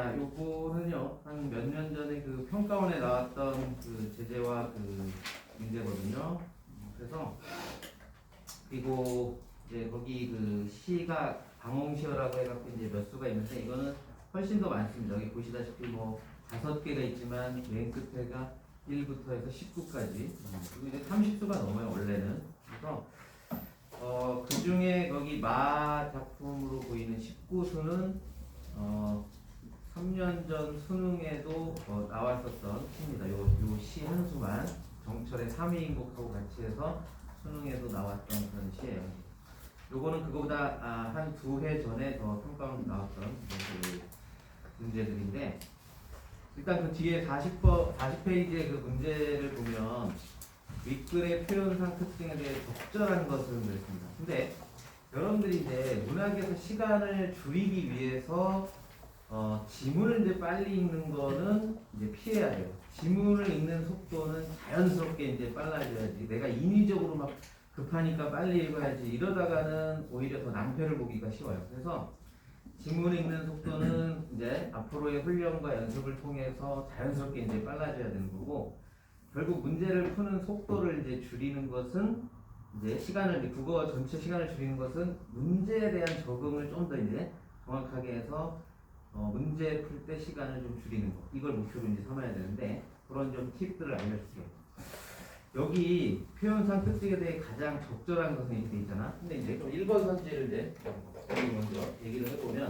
자, 요거는요, 한 몇 년 전에 그 평가원에 나왔던 그 제재와 그 문제거든요. 그래서, 그리고 이제 거기 그 시가 방홍시어라고 해갖고 이제 몇 수가 있는데, 이거는 훨씬 더 많습니다. 여기 보시다시피 뭐 5개가 있지만, 맨 끝에가 1부터 해서 19까지. 그리고 이제 30수가 넘어요, 원래는. 그래서, 그 중에 거기 마 작품으로 보이는 19수는, 3년 전 수능에도 나왔었던 시입니다. 요 시 한 수만 정철의 3위인곡하고 같이 해서 수능에도 나왔던 그런 시예요. 요거는 그거보다 한 2회 전에 더 평가원 나왔던 그 문제들인데, 일단 그 뒤에 40페이지의 그 문제를 보면 윗글의 표현상 특징에 대해 적절한 것은 그랬습니다. 근데 여러분들이 이제 문학에서 시간을 줄이기 위해서 지문을 이제 빨리 읽는 거는 이제 피해야 돼요. 지문을 읽는 속도는 자연스럽게 이제 빨라져야지. 내가 인위적으로 막 급하니까 빨리 읽어야지. 이러다가는 오히려 더 낭패를 보기가 쉬워요. 그래서 지문 읽는 속도는 이제 앞으로의 훈련과 연습을 통해서 자연스럽게 이제 빨라져야 되는 거고, 결국 문제를 푸는 속도를 이제 줄이는 것은 이제 시간을, 국어 전체 시간을 줄이는 것은 문제에 대한 적응을 좀 더 이제 정확하게 해서 문제 풀 때 시간을 좀 줄이는 거, 이걸 목표로 이제 삼아야 되는데, 그런 좀 팁들을 알려줄게요. 여기 표현상 특징에 대해 가장 적절한 것은 이렇게 돼 있잖아. 근데 이제 좀 1번 선지를 이제 여기 먼저 얘기를 해보면,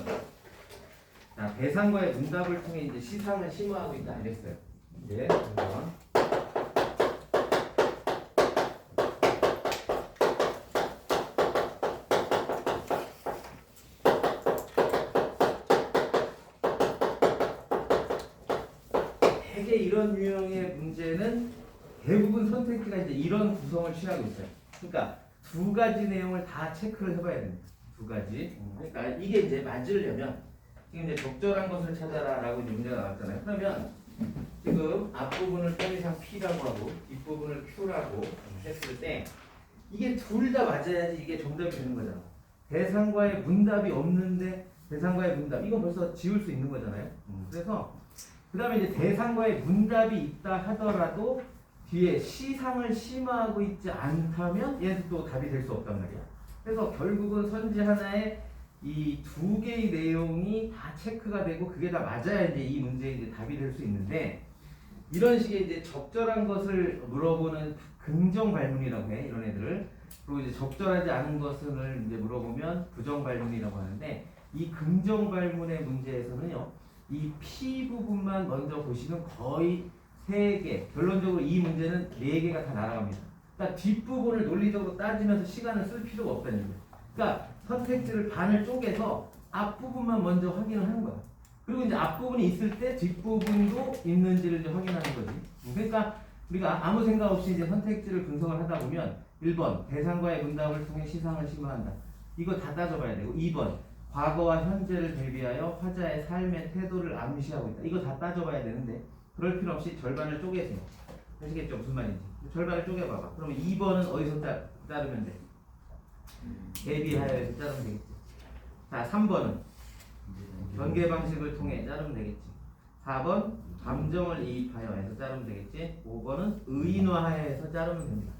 자, 대상과의 문답을 통해 이제 시상을 심화하고 있다 이랬어요. 이제 1번. 되게 이런 유형의 문제는 대부분 선택지가 이제 이런 구성을 취하고 있어요. 그러니까 2가지 내용을 다 체크를 해봐야 됩니다. 2가지. 그러니까 이게 이제 맞으려면 지금 이제 적절한 것을 찾아라라고 이제 문제가 나왔잖아요. 그러면 지금 앞부분을 편의상 P라고 하고 뒷부분을 Q라고 했을 때 이게 둘 다 맞아야지 이게 정답이 되는 거잖아. 대상과의 문답이 없는데 대상과의 문답, 이건 벌써 지울 수 있는 거잖아요. 그래서 그 다음에 이제 대상과의 문답이 있다 하더라도 뒤에 시상을 심화하고 있지 않다면 얘는 또 답이 될 수 없단 말이야. 그래서 결국은 선지 하나에 이 2개의 내용이 다 체크가 되고 그게 다 맞아야 이제 이 문제의 이제 답이 될 수 있는데, 이런 식의 이제 적절한 것을 물어보는 긍정 발문이라고 해, 이런 애들을. 그리고 이제 적절하지 않은 것을 이제 물어보면 부정 발문이라고 하는데, 이 긍정 발문의 문제에서는요, 이 P 부분만 먼저 보시면 거의 3개, 결론적으로 이 문제는 4개가 다 날아갑니다. 그러니까 뒷부분을 논리적으로 따지면서 시간을 쓸 필요가 없다는 얘기예요. 그러니까 선택지를 반을 쪼개서 앞부분만 먼저 확인을 하는 거야. 그리고 이제 앞부분이 있을 때 뒷부분도 있는지를 이제 확인하는 거지. 그러니까 우리가 아무 생각 없이 이제 선택지를 분석을 하다 보면 1번 대상과의 문답을 통해 시상을 심화한다. 이거 다 따져봐야 되고, 2번 과거와 현재를 대비하여 화자의 삶의 태도를 암시하고 있다. 이거 다 따져봐야 되는데 그럴 필요 없이 절반을 쪼개세요. 아시겠죠? 무슨 말인지. 절반을 쪼개봐봐. 그러면 2번은 어디서 자르면 돼? 대비하여서 자르면 되겠지. 자, 3번은 전개 방식을 통해 자르면 되겠지. 4번 감정을 이입하여 해서 자르면 되겠지. 5번은 의인화해서 자르면 됩니다.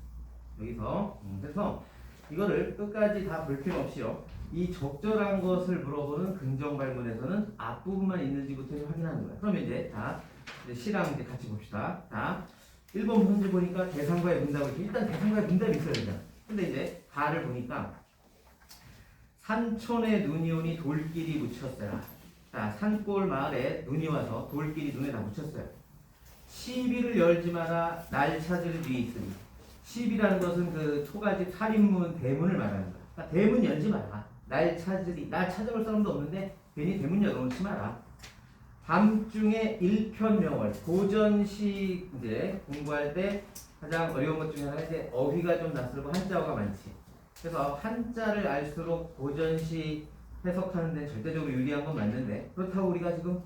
여기서 그래서 이거를 끝까지 다 볼 필요 없이요, 이 적절한 것을 물어보는 긍정 발문에서는 앞부분만 있는지부터 확인하는 거예요. 그러면 이제 자, 시랑 이제 같이 봅시다. 자, 1번 문제 보니까 대상과의 문답을, 일단 대상과의 문답이 있어야 되잖아. 근데 이제 가를 보니까 산촌에 눈이 오니 돌길이 묻혔어요. 자, 산골 마을에 눈이 와서 돌길이 눈에 다 묻혔어요. 시비를 열지 마라, 날 찾을 뒤에 있으니. 시비라는 것은 그 초가집 살인문 대문을 말하는 거야. 그러니까 대문 열지 마라. 날 찾으리. 날 찾아볼 사람도 없는데 괜히 대문 열어놓지 마라. 밤중에 일편명월. 고전시 이제 공부할 때 가장 어려운 것 중에 하나가 이제 어휘가 좀 낯설고 한자어가 많지. 그래서 한자를 알수록 고전시 해석하는 데는 절대적으로 유리한 건 맞는데, 그렇다고 우리가 지금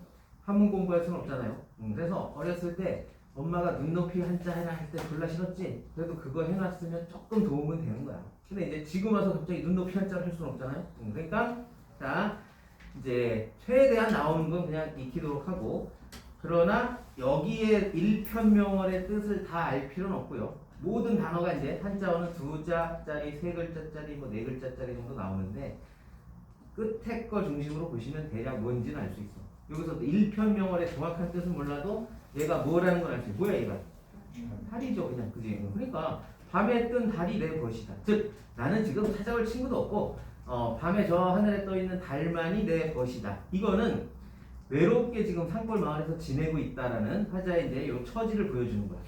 한문 공부할 수는 없잖아요. 그래서 어렸을 때 엄마가 눈높이 한자 해라 할 때 졸라 싫었지. 그래도 그거 해놨으면 조금 도움은 되는 거야. 근데 이제 지금 와서 갑자기 눈높이 한자를 할 수는 없잖아요. 그러니까 자, 이제 최대한 나오는 건 그냥 익히도록 하고, 그러나 여기에 일편명월의 뜻을 다 알 필요는 없고요. 모든 단어가 이제 한자어는 두 자짜리, 세 글자짜리, 뭐 네 글자짜리 정도 나오는데 끝에 거 중심으로 보시면 대략 뭔지는 알 수 있어. 여기서 일편명월의 정확한 뜻은 몰라도 얘가 뭐라는 걸 알 수 있어. 뭐야 얘가? 달이죠, 그냥. 그지? 그러니까 밤에 뜬 달이 내 것이다. 즉 나는 지금 찾아올 친구도 없고 밤에 저 하늘에 떠 있는 달만이 내 것이다. 이거는 외롭게 지금 산골 마을에서 지내고 있다라는 화자의 이제 요 처지를 보여주는 거야.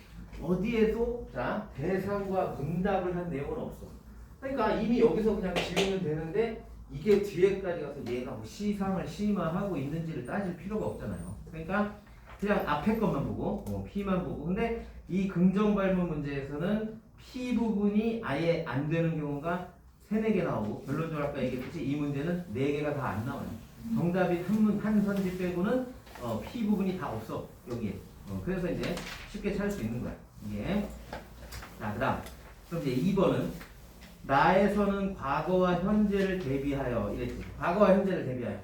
어디에도 자 대상과 문답을 한 내용은 없어. 그러니까 이미 여기서 그냥 지우면 되는데 이게 뒤에까지 가서 얘가 뭐 시상을 심화하고 있는지를 따질 필요가 없잖아요. 그러니까 그냥 앞에 것만 보고 P만 보고. 근데 이 긍정 발문 문제에서는 P 부분이 아예 안 되는 경우가 3, 4개 나오고, 결론적으로 아까 얘기했듯이 이 문제는 4개가 다 안 나와요. 정답이 한 선지 빼고는 P 부분이 다 없어 여기에. 그래서 이제 쉽게 찾을 수 있는 거야 이게. 자, 그다음 그럼 이제 2번은 나에서는 과거와 현재를 대비하여 이랬지. 과거와 현재를 대비하여.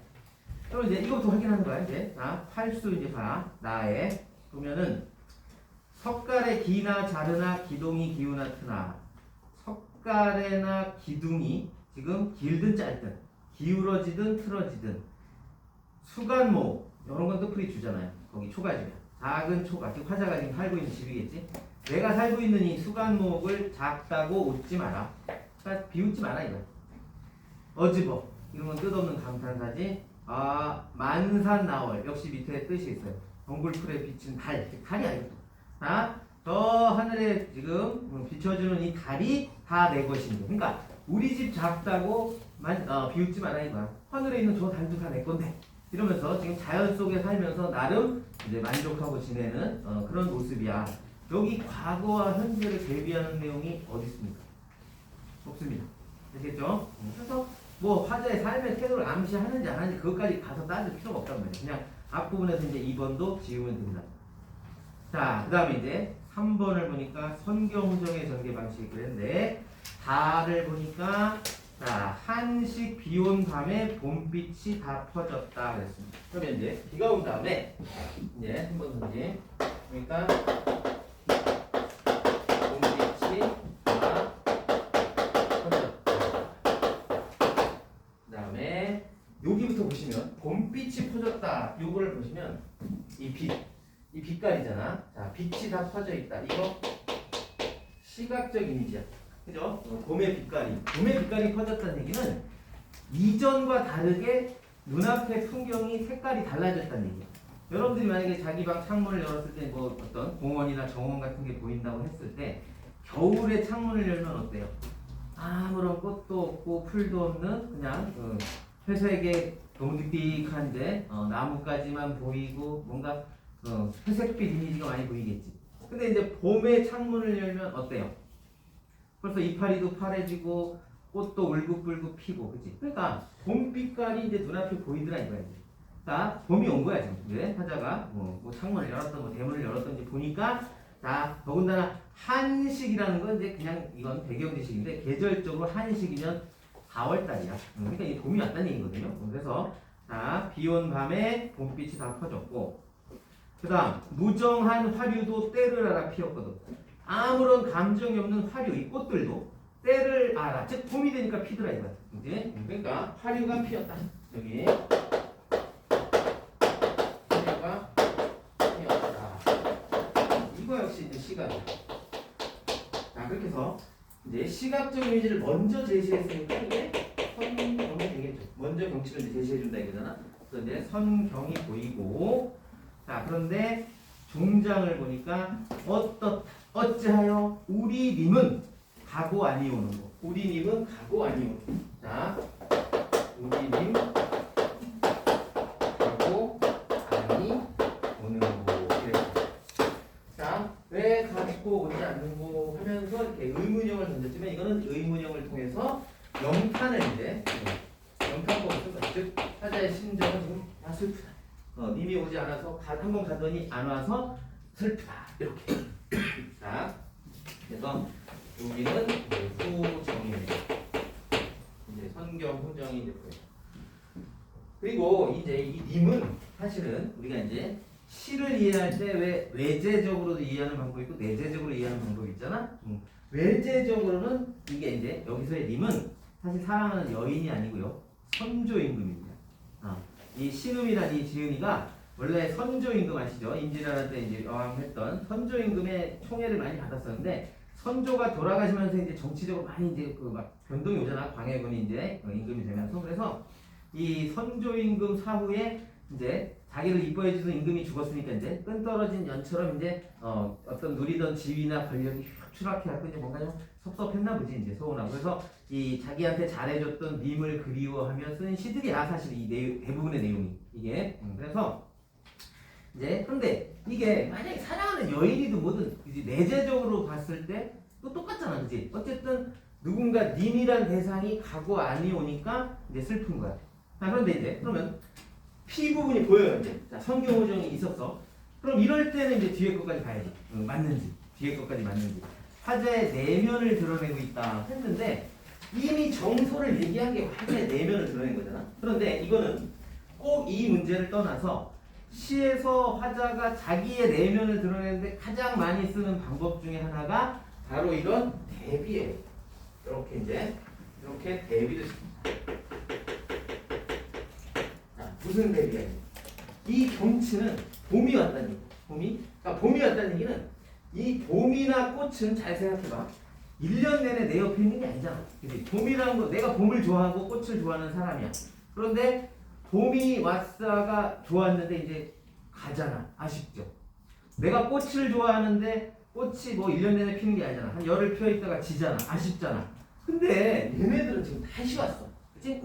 그럼 이제 이것부터 확인하는 거야 이제. 자, 팔수 이제 봐. 나에 보면은 석갈에 기나 자르나 기동이 기우나 트나. 석갈에나 기둥이 지금 길든 짧든 기울어지든 틀어지든 수간목 이런 건 뜻풀이 주잖아요. 거기 초가집이야. 작은 초가. 지금 화자가 지금 살고 있는 집이겠지. 내가 살고 있는 이 수간목을 작다고 웃지 마라. 그러니까 비웃지 마라 이거. 어집어 이런 건 뜻없는 감탄사지. 만산나월 역시 밑에 뜻이 있어요. 동굴풀에 비친 달. 달이 아니고. 자, 저 하늘에 지금 비춰주는 이 달이 다 내 것인데. 그러니까 우리 집 작다고 비웃지 마라 이거야. 하늘에 있는 저 달도 다 내 건데. 이러면서 지금 자연 속에 살면서 나름 이제 만족하고 지내는 그런 모습이야. 여기 과거와 현재를 대비하는 내용이 어디 있습니까? 없습니다. 되겠죠? 그래서 뭐 화자의 삶의 태도를 암시하는지 안 하는지 그것까지 가서 따질 필요가 없단 말이에요. 그냥 앞부분에서 이제 2번도 지우면 됩니다. 자, 그 다음에 이제 3번을 보니까 선경후정의 전개 방식이 그랬는데, 달을 보니까 자, 한식 비 온 밤에 봄빛이 다 퍼졌다 그랬습니다. 그러면 이제 비가 온 다음에 이제 한번 던지. 그러니까 봄빛이 다 퍼졌다. 그 다음에 여기부터 보시면 봄빛이 퍼졌다. 요거를 보시면 이 빛깔이잖아. 자, 빛이 다 퍼져 있다. 이거 시각적 이미지야. 그죠? 봄의 빛깔이 퍼졌다는 얘기는 이전과 다르게 눈앞의 풍경이 색깔이 달라졌다는 얘기야. 여러분들이 만약에 자기 방 창문을 열었을 때 뭐 어떤 공원이나 정원 같은 게 보인다고 했을 때 겨울에 창문을 열면 어때요? 아무런 꽃도 없고 풀도 없는 그냥 회색의 너무 늑득한데 나뭇가지만 보이고 뭔가 회색빛 이미지가 많이 보이겠지. 근데 이제 봄에 창문을 열면 어때요? 벌써 이파리도 파래지고 꽃도 울긋불긋 피고, 그치? 그러니까 봄빛깔이 이제 눈앞에 보이더라 이거야. 자, 봄이 온 거야 지금. 이제 화자가 뭐 창문을 열었던 뭐 대문을 열었던지 보니까, 자, 더군다나 한식이라는 건 이제 그냥 이건 배경 지식인데 계절적으로 한식이면 4월달이야. 그러니까 이 봄이 왔다는 얘기거든요. 그래서 자, 비 온 밤에 봄빛이 다 퍼졌고, 그 다음 무정한 화류도 때를 알아 피었거든. 아무런 감정이 없는 화류, 이 꽃들도 때를 알아. 즉 봄이 되니까 피더라 이거야. 이제 그러니까 화류가 피었다. 여기 화류가 피었다. 이거 역시 이제 시각이야. 자, 그렇게 해서 이제 시각적 이미지를 먼저 제시했으니까 이게 선경이 되겠죠. 먼저 경치를 이제 제시해준다 이거잖아. 그래서 이제 선경이 보이고, 자, 그런데 종장을 보니까 어찌하여 우리님은 가고 아니오는 거. 우리님은 가고 아니오는 거. 자, 우리님 가고 아니오는 거. 이래. 자, 왜 가고 오지 않는고 하면서 이렇게 의문형을 던졌지만 이거는 의문형을 통해서 영탄을 이제 영탄법을 쓴 거죠. 즉 화자의 심정은 지금 다 슬프다. 님이 오지 않아서 한 번 가더니 안 와서 슬프다. 이렇게. 자, 그래서 여기는 후정이네요. 이제 선경 후정이 됐고요. 그리고 이제 이 님은 사실은 우리가 이제 시를 이해할 때 왜 외제적으로도 이해하는 방법이 있고 내재적으로 이해하는 방법이 있잖아. 외제적으로는 이게 이제 여기서의 님은 사실 사랑하는 여인이 아니고요. 선조임금입니다. 이 신음이란 이 지은이가 원래 선조임금 아시죠? 임진왜란 때 이제 여왕했던 선조임금의 총애를 많이 받았었는데 선조가 돌아가시면서 이제 정치적으로 많이 이제 그 막 변동이 오잖아. 광해군이 이제 임금이 되면서 그래서 이 선조임금 사후에 이제 자기를 이뻐해주던 임금이 죽었으니까 이제 끈떨어진 연처럼 이제 어떤 누리던 지위나 권력이 휙 추락해갖고 이제 뭔가 좀 섭섭했나 보지 이제 서운하고 그래서 이 자기한테 잘해줬던 님을 그리워하며 쓴 시들이야 사실 이 대부분의 내용이 이게 그래서 이제 근데 이게 만약에 사랑하는 여인이든 뭐든 이제 내재적으로 봤을 때 또 똑같잖아 그지 어쨌든 누군가 님이란 대상이 가고 아니 오니까 이제 슬픈 거야. 자 그런데 이제 그러면 P 부분이 보여요 이제. 자 성경호정이 있었어. 그럼 이럴 때는 이제 뒤에 것까지 봐야지. 맞는지 뒤에 것까지 맞는지. 화자의 내면을 드러내고 있다 했는데 이미 정서를 얘기한 게 화자의 내면을 드러낸 거잖아. 그런데 이거는 꼭 이 문제를 떠나서 시에서 화자가 자기의 내면을 드러내는데 가장 많이 쓰는 방법 중에 하나가 바로 이런 대비예요. 이렇게 이제 이렇게 대비를 씁니다. 무슨 대비야? 이 경치는 봄이 왔다는 얘기. 그러니까 봄이 왔다는 얘기는 이 봄이나 꽃은 잘 생각해봐. 1년 내내 내 옆에 있는 게 아니잖아. 그치? 봄이라는 거 내가 봄을 좋아하고 꽃을 좋아하는 사람이야. 그런데 봄이 왔다가 좋았는데 이제 가잖아. 아쉽죠. 내가 꽃을 좋아하는데 꽃이 뭐 1년 내내 피는 게 아니잖아. 한 열흘 피어 있다가 지잖아. 아쉽잖아. 근데 얘네들은 지금 다시 왔어. 그치?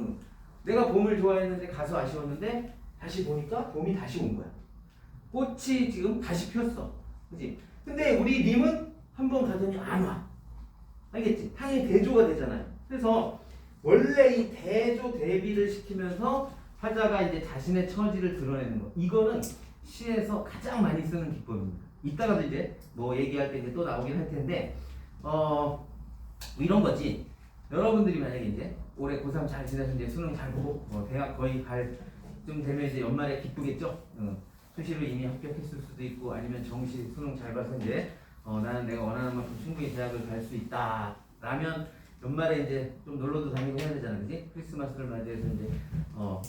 내가 봄을 좋아했는데 가서 아쉬웠는데 다시 보니까 봄이 다시 온 거야. 꽃이 지금 다시 피었어. 그치? 근데 우리 님은 한 번 가더니 안 와. 알겠지? 당연히 대조가 되잖아요. 그래서 원래 이 대조 대비를 시키면서 화자가 이제 자신의 처지를 드러내는 거. 이거는 시에서 가장 많이 쓰는 기법입니다. 이따가도 이제 뭐 얘기할 때 이제 또 나오긴 할 텐데, 이런 거지. 여러분들이 만약에 이제 올해 고3 잘 지내서 이제 수능 잘 보고 대학 거의 갈 쯤 되면 이제 연말에 기쁘겠죠. 수시로 이미 합격했을 수도 있고 아니면 정시 수능 잘 봐서 이제 나는 내가 원하는 만큼 충분히 대학을 갈 수 있다. 라면 연말에 이제 좀 놀러도 다니고 해야 되잖아, 그지? 크리스마스를 맞이해서 이제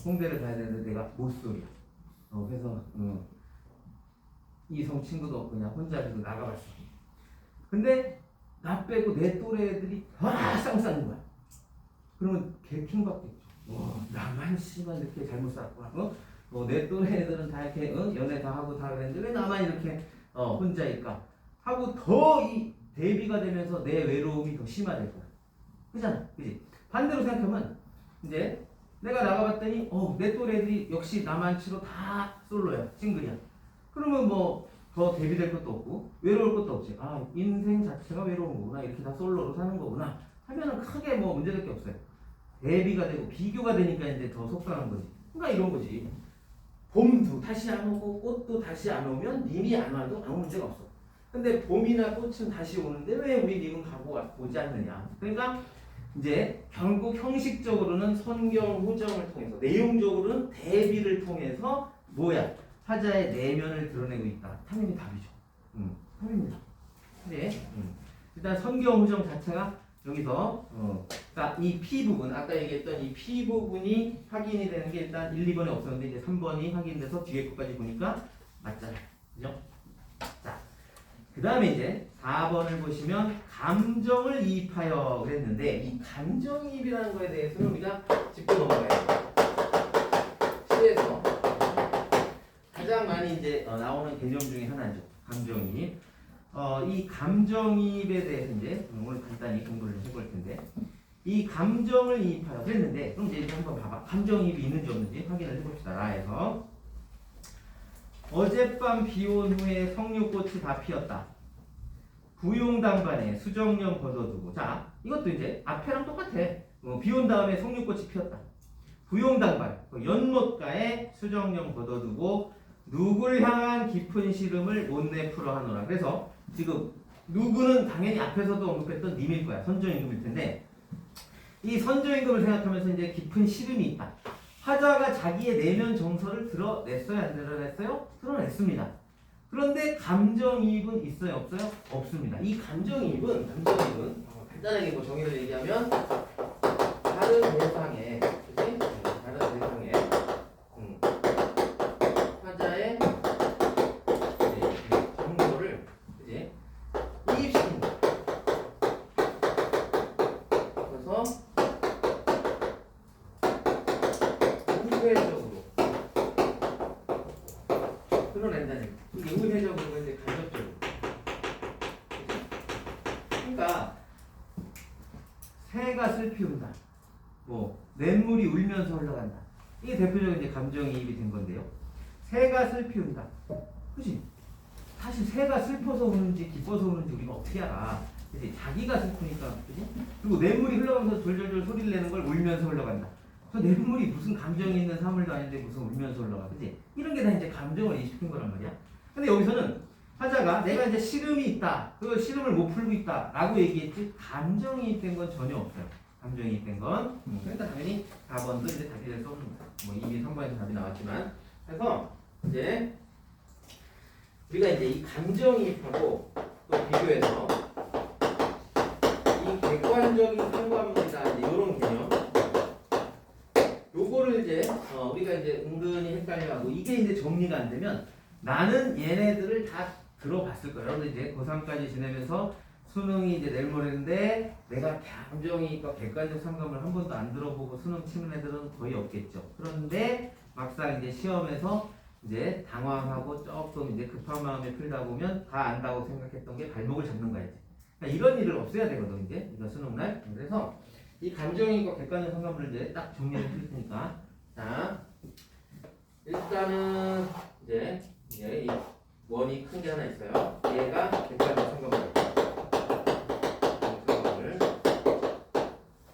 홍대를 가야 되는데 내가 못 소리야. 그래서 이성 친구도 없고 그냥 혼자 그래서 나가봤어. 근데 나 빼고 내 또래 애들이 다 쌍쌍인 거야. 그러면 개킹받겠죠. 나만 씨발 이렇게 잘못 살았구나. 내 또래 애들은 다 이렇게 연애 다 하고 다 그랬는데 왜 나만 이렇게 혼자일까? 하고 더 이 대비가 되면서 내 외로움이 더 심화될 거야. 그잖아, 그지? 반대로 생각하면 이제 내가 나가봤더니 내 또래 애들이 역시 나만치로 다 솔로야, 싱글이야. 그러면 뭐 더 대비될 것도 없고 외로울 것도 없지. 인생 자체가 외로운 거구나. 이렇게 다 솔로로 사는 거구나. 하면은 크게 뭐 문제될 게 없어요. 대비가 되고 비교가 되니까 이제 더 속상한 거지. 그러니까 이런 거지. 봄도 다시 안 오고 꽃도 다시 안 오면 님이 안 와도 아무 문제가 없어. 근데 봄이나 꽃은 다시 오는데 왜 우리 님은 가고 오지 않느냐. 그러니까 이제 결국 형식적으로는 선경 호정을 통해서 내용적으로는 대비를 통해서 뭐야? 화자의 내면을 드러내고 있다. 탐임이 답이죠. 탐입니다. 네. 일단 선경 호정 자체가 여기서 그러니까 이 P 부분 아까 얘기했던 이 P 부분이 확인이 되는 게 일단 1, 2번에 없었는데 이제 3번이 확인돼서 뒤에 것까지 보니까 맞잖아요. 그죠? 자, 그 다음에 이제 4번을 보시면 감정을 이입하여 그랬는데 이 감정이입이라는 거에 대해서는 우리가 짚고 넘어가야 돼요. 시에서 가장 많이 이제 나오는 개념 중에 하나죠. 감정이입. 이 감정이입에 대해서 이제 오늘 간단히 공부를 해볼 텐데 이 감정을 이입하여 그랬는데 그럼 이제 한번 봐봐. 감정이입이 있는지 없는지 확인을 해봅시다. 라에서 어젯밤 비온 후에 석류꽃이 다 피었다. 부용당반에 수정령 걷어두고 자 이것도 이제 앞에랑 똑같아. 비온 다음에 석류꽃이 피었다. 부용당반 연못가에 수정령 걷어두고 누굴 향한 깊은 시름을 못내 풀어 하노라. 그래서 지금 누구는 당연히 앞에서도 언급했던 님일 거야. 선조임금일 텐데 이 선조임금을 생각하면서 이제 깊은 시름이 있다. 화자가 자기의 내면 정서를 드러냈어요, 안 드러냈어요? 드러냈습니다. 그런데 감정이입은 있어요, 없어요? 없습니다. 이 감정이입은 간단하게 뭐 정의를 얘기하면 다른 대상에, 그치? 다른 대상에 화자의 정서를, 그치? 이입시킨다. 그래서 우회적으로 드러낸다는 얘기. 이게 우회적으로 이제 간접적으로. 그러니까 새가 슬피 운다. 뭐 냇물이 울면서 흘러간다. 이게 대표적인 이제 감정이입이 된 건데요. 새가 슬피 운다. 그치? 사실 새가 슬퍼서 우는지 기뻐서 우는지 우리가 어떻게 알아? 그치? 자기가 슬프니까, 그치? 그리고 냇물이 흘러가면서 졸졸졸 소리를 내는 걸 울면서 흘러간다. 저 냇물이 무슨 감정이 있는 사물도 아닌데 무슨 울면서 흘러가, 그치? 이런 게 다 이제 감정을 인식한 거란 말이야. 근데 여기서는 화자가 내가 이제 시름이 있다, 그 시름을 못 풀고 있다 라고 얘기했지, 감정이입된 건 전혀 없어요. 감정이입된 건. 그러니까 당연히 4번도 이제 답이 될 수 없는 거야. 뭐 이미 3번에서 답이 나왔지만. 그래서 이제 우리가 이제 이 감정이입하고 또 비교해서 이 객관적인 상관문이다, 이제 이런 개념, 요거를 이제 우리가 이제 은근히 헷갈려하고, 이게 이제 정리가 안 되면 나는 얘네들을 다 들어봤을 거예요. 여러분 이제 고3까지 지내면서 수능이 이제 내일 모레인데 내가 감정이입과 객관적 상관을 한 번도 안 들어보고 수능 치는 애들은 거의 없겠죠. 그런데 막상 이제 시험에서 이제 당황하고 조금 이제 급한 마음에 풀다 보면 다 안다고 생각했던 게 발목을 잡는 거야지. 그러니까 이런 일을 없애야 되거든 이제 이거 수능날. 그래서 이 감정이입과 객관적 상관을 이제 딱 정리를 해줄 테니까, 자 일단은 이제 이 원이 큰 게 하나 있어요. 얘가 객관적 상관물.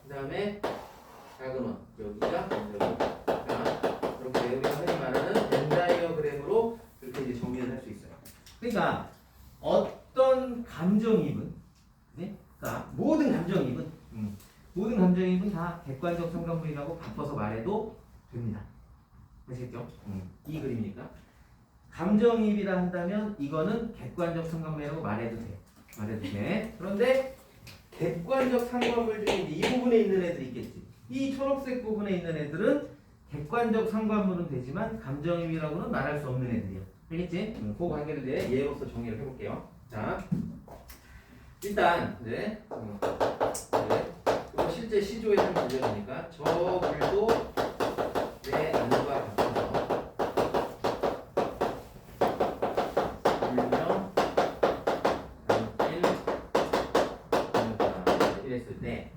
그 다음에 작은 원 여기가 감정이입. 이렇게 우리가 흔히 말하는 벤 다이어그램으로 이렇게 이제 정리를 할 수 있어요. 그러니까 어떤 감정이입은, 네? 그러니까 모든 감정이입은 다 객관적 상관물이라고 바꿔서 말해도 됩니다. 아시겠죠? 이 그림이니까 감정이입이라 한다면 이거는 객관적 상관물이라고 말해도 돼. 그런데 객관적 상관물 중에 이 부분에 있는 애들이 있겠지. 이 초록색 부분에 있는 애들은 객관적 상관물은 되지만 감정이입이라고는 말할 수 없는 애들이야. 알겠지? 그 관계를 이제 예로서 정리를 해볼게요. 자, 일단 이제 실제 시조에 한 문제니까 저 물도 내 안과 같아서 울며 담길 이랬을 때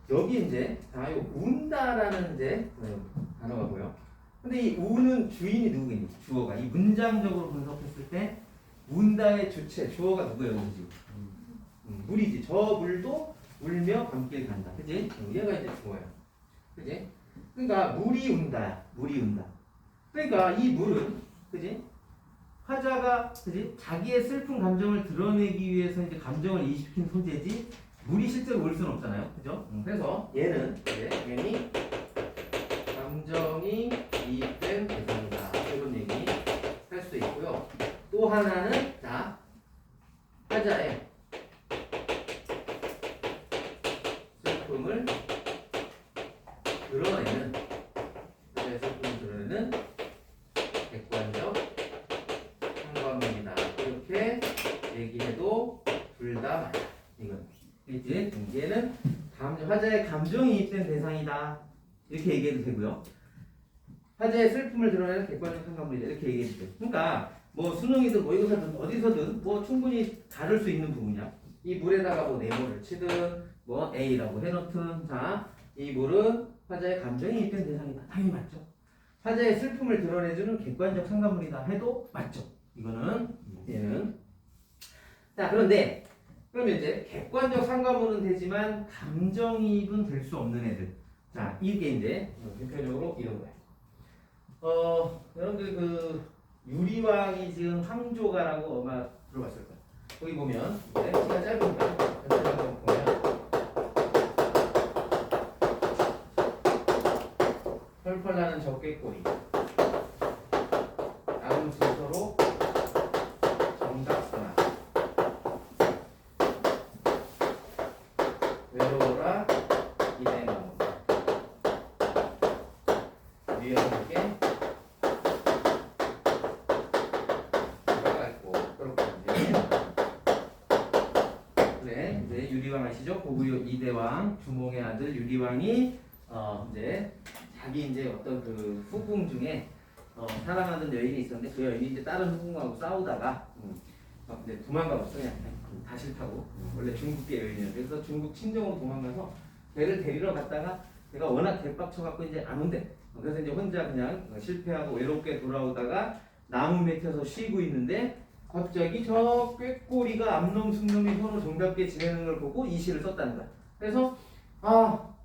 여기 이제 요 운다라는 이제 단어가고요. 근데 이 우는 주인이 누구니? 주어가. 이 문장적으로 분석했을 때 운다의 주체 주어가 누구예요? 그지? 물이지. 저 물도 울며 밤길 간다. 그지? 얘가 이제 주어야. 그지? 그러니까 물이 운다야. 물이 운다. 그러니까 이 물은, 그지? 화자가, 그지? 자기의 슬픈 감정을 드러내기 위해서 이제 감정을 이식시킨 소재지 물이 실제로 올 수는 없잖아요. 그죠? 그래서 얘는 이제 괜히 감정이 이입된 대상이다. 이런 얘기 할 수 있고요. 또 하나는 자, 화자의 슬픔을 드러내는, 화자의 슬픔을 드러내는 객관적 상관문이다. 이렇게 얘기해도 둘 다 맞아. 이건 이제 얘는 화자의 감정이 이입된 대상이다. 이렇게 얘기해도 되고요. 화자의 슬픔을 드러내는 객관적 상관물이다. 이렇게 얘기해도 돼요. 그러니까 뭐 수능이든 모의고사든 어디서든 뭐 충분히 다룰 수 있는 부분이야. 이 물에다가 뭐 네모를 치든 뭐 A라고 해놓든, 자, 이 물은 화자의 감정이 이입된 대상이다. 당연히 맞죠. 화자의 슬픔을 드러내주는 객관적 상관물이다 해도 맞죠. 이거는 얘는. 자, 그런데 그러면 이제 객관적 상관물은 되지만 감정이입은 될 수 없는 애들. 자, 이게 이제 대표적으로 이런 거예요. 여러분들 그 유리왕이 지은 황조가라고 아마 들어봤을 거예요. 거기 보면 시간 짧으니까 한번 보면 펄펄 나는 암수서 꾀꼬리. 암수서로 정답하나. 외로워라 이대나무. 유연하게 들어갔고 그렇게 이제. 그래 이제 유리왕 아시죠? 고구려 이대왕 주몽의 아들 유리왕이 이제 자기 이제 어떤 그 후궁 중에 사랑하는 여인이 있었는데 그 여인이 이제 다른 후궁하고 싸우다가 이제 도망가봤어 그냥 다 싫다고. 원래 중국계 여인이었는데 그래서 중국 친정으로 도망가서 걔를 데리러 갔다가 걔가 워낙 개빡쳐갖고 이제 안 온대. 그래서 이제 혼자 그냥 실패하고 외롭게 돌아오다가 나무 밑에서 쉬고 있는데 갑자기 저 꾀꼬리가 암놈 순놈이 서로 정답게 지내는 걸 보고 이 시를 썼다는 거야. 그래서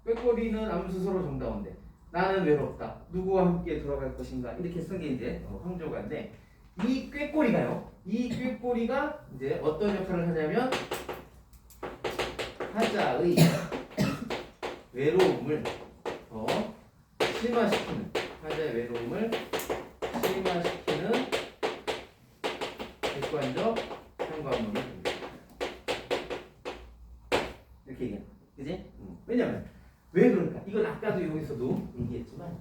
꾀꼬리는 암수서로 정다운데 나는 외롭다. 누구와 함께 돌아갈 것인가 이렇게 쓴 게 이제 황조가인데 이 꾀꼬리가요. 이 꾀꼬리가 이제 어떤 역할을 하냐면 화자의 외로움을 더 심화시키는 화자의 외로움을 심화시키는 객관적 상관문이 됩니다. 이렇게 얘기해. 그지? 왜냐면 왜 그럴까? 이걸 아까도 여기서도 얘기했지만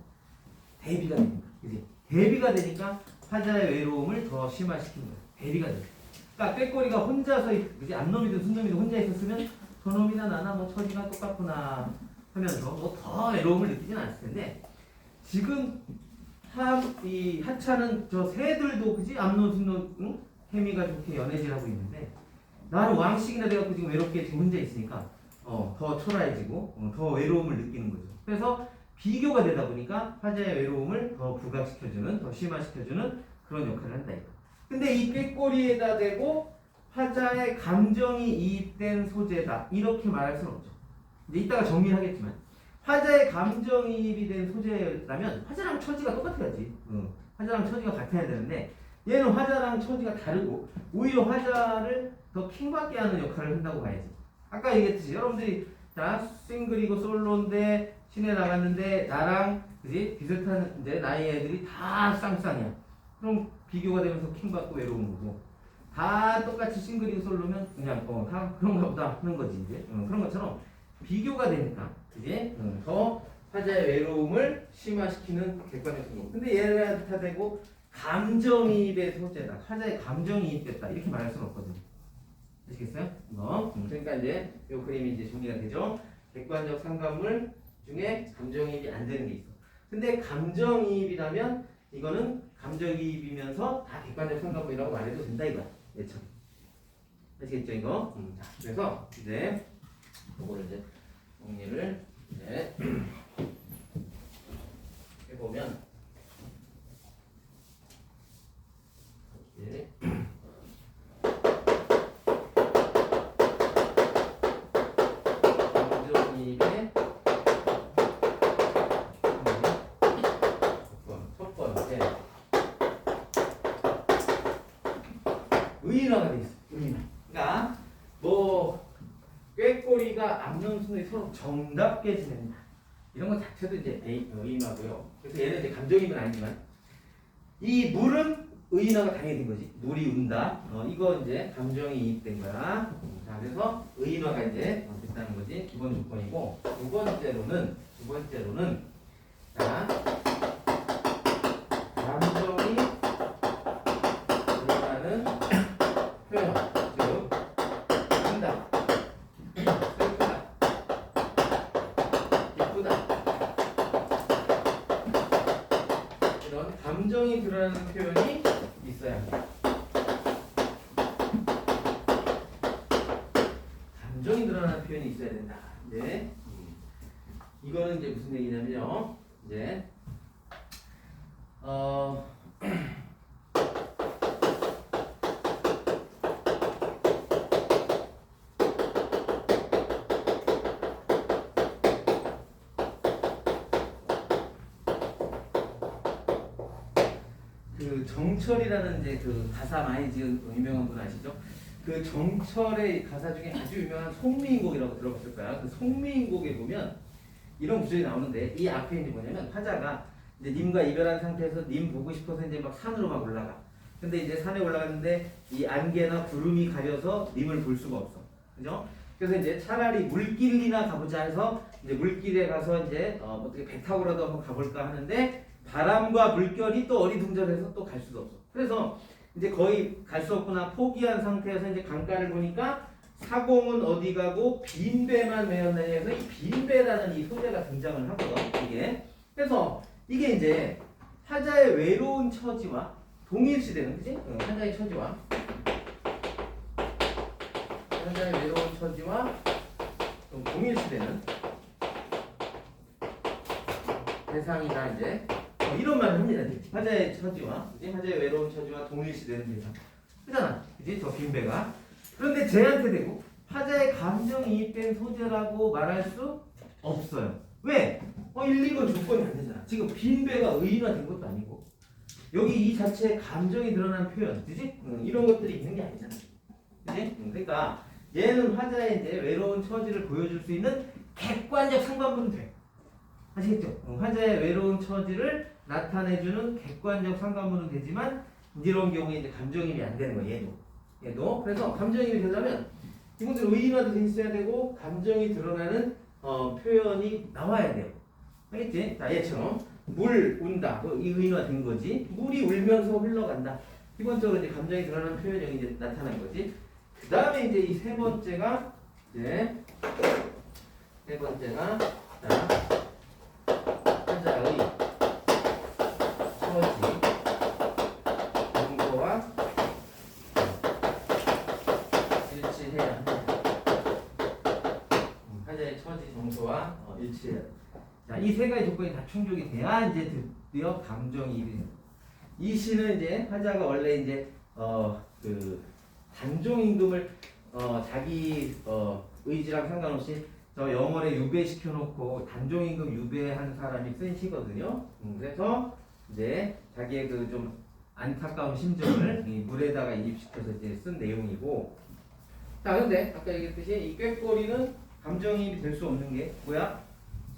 대비가 됩니다. 그지? 대비가 되니까 화자의 외로움을 더 심화시키는 거야. 대비가 돼. 그러니까 꾀꼬리가 혼자서 그지? 암놈이든 순놈이든 혼자 있었으면 저놈이나 나나 뭐 처지가 똑같구나 하면서 뭐 더 외로움을 느끼진 않았을 텐데 지금 이 하차는 저 새들도 그지? 암놈 순놈 응? 케미가 좋게 연애질하고 있는데 나는 왕씩이나 돼갖고 지금 외롭게 지금 혼자 있으니까 더 초라해지고 더 외로움을 느끼는 거죠. 그래서 비교가 되다 보니까 화자의 외로움을 더 부각시켜주는 더 심화시켜주는 그런 역할을 한다 이거. 근데 이 꾀꼬리에다 대고 화자의 감정이 이입된 소재다 이렇게 말할 수는 없죠. 이제 이따가 정리를 하겠지만 화자의 감정이입이 된 소재라면 화자랑 처지가 똑같아야지. 화자랑 처지가 같아야 되는데 얘는 화자랑 처지가 다르고 오히려 화자를 더 킹받게 하는 역할을 한다고 봐야지. 아까 얘기했듯이 여러분들이 자 싱글이고 솔로인데 시내 나갔는데 나랑 그지 비슷한 이제 나이 애들이 다 쌍쌍이야. 그럼 비교가 되면서 킹받고 외로운 거고 다 똑같이 싱글이고 솔로면 그냥 다 그런가 보다 하는 거지 이제 그런 것처럼 비교가 되니까 그지 더 화자의 외로움을 심화시키는 객관적 성공. 근데 얘를 다 대고 감정이입의 소재다. 화자의 감정이 입됐다 이렇게 말할 수는 없거든요. 아시겠어요? 이거. 그러니까 이제 이 그림이 이제 정리가 되죠. 객관적 상관물 중에 감정이입이 안 되는 게 있어. 근데 감정이입이라면 이거는 감정이입이면서 다 객관적 상관물이라고 말해도 된다 이거야. 예처. 아시겠죠 이거? 자, 그래서 이제 이거를 이제 정리를 이제 해보면 이렇게. 첫 번째 의인화가 돼 있어. 의인화. 그러니까 뭐 꾀꼬리가 암놈순이 서로 정답게 지낸다. 이런 것 자체도 이제 의인화고요. 그래서 얘는 이제 감정이입은 아니지만 이 물은 의인화가 당연히 된 거지. 물이 운다. 이거 이제 감정이 이입된 거야. 자, 그래서 의인화가 이제 됐다는 거지. 기본 조건이고 두 번째로는 자 감정이 드러나는 표현, 즉 운다, 슬프다, 기쁘다 이런 감정이 드러나는 표현이 있어야 합니다. 감정이 드러나는 표현이 있어야 된다. 네. 이거는 이제 무슨 얘기냐면요. 이제 그 정철이라는 이제 그 가사 많이 지은 유명한 분 아시죠? 그 정철의 가사 중에 아주 유명한 송미인곡이라고 들어봤을 거야. 그 송미인곡에 보면 이런 구절이 나오는데 이 앞에 이제 뭐냐면 화자가 이제 님과 이별한 상태에서 님 보고 싶어서 이제 막 산으로 막 올라가. 근데 이제 산에 올라갔는데 이 안개나 구름이 가려서 님을 볼 수가 없어. 그죠? 그래서 이제 차라리 물길이나 가보자 해서 이제 물길에 가서 이제 어떻게 배 타고라도 한번 가볼까 하는데 바람과 물결이 또 어리둥절해서 또 갈 수도 없어. 그래서 이제 거의 갈 수 없구나 포기한 상태에서 이제 강가를 보니까 사공은 어디 가고 빈배만 메었느냐 해서 이 빈배라는 이 소재가 등장을 하거든. 이게 그래서 이게 이제 화자의 외로운 처지와 동일시되는 그지? 화자의 처지와 화자의 외로운 처지와 좀 동일시되는 대상이다 이제 이런 말을 합니다. 화자의 처지와 그지? 화자의 외로운 처지와 동일시되는 대상 그잖아 그지? 저 빈배가 그런데 쟤한테 대고 화자의 감정이입된 소재라고 말할 수 없어요. 왜? 1, 2번 조건이 안 되잖아. 지금 빈배가 의인화된 것도 아니고 여기 이 자체에 감정이 드러난 표현, 그지? 이런 것들이 있는 게 아니잖아. 그지? 그러니까 얘는 화자의 이제 외로운 처지를 보여줄 수 있는 객관적 상관문은 돼. 아시겠죠? 화자의 외로운 처지를 나타내주는 객관적 상관문은 되지만 이런 경우에 이제 감정이입이 안 되는 거야. 얘도. 그래서 감정이입이 되려면 기본적으로 의인화도 돼 있어야 되고 감정이 드러나는 표현이 나와야 돼요. 알겠지? 자, 얘처럼 물 운다. 이 의인화 된 거지. 물이 울면서 흘러간다. 기본적으로 이제 감정이 드러나는 표현이 이제 나타난 거지. 그 다음에 이제 이 세 번째가 자, 화자의 처지, 정서와 일치해야 한다. 화자의 처지, 정서와 일치해야 한다. 자, 이 세 가지 조건이 다 충족이 돼야 이제 드디어 감정이입이 됩니다. 이 시는 이제 화자가 원래 이제 그 단종임금을 자기 의지랑 상관없이 저 영월에 유배시켜 놓고 단종임금 유배한 사람이 쓴 시거든요. 그래서 이제 자기의 그 좀 안타까운 심정을 이 물에다가 이입시켜서 이제 쓴 내용이고. 자, 근데 아까 얘기했듯이 이 꾀꼬리는 감정이입이 될 수 없는 게 뭐야?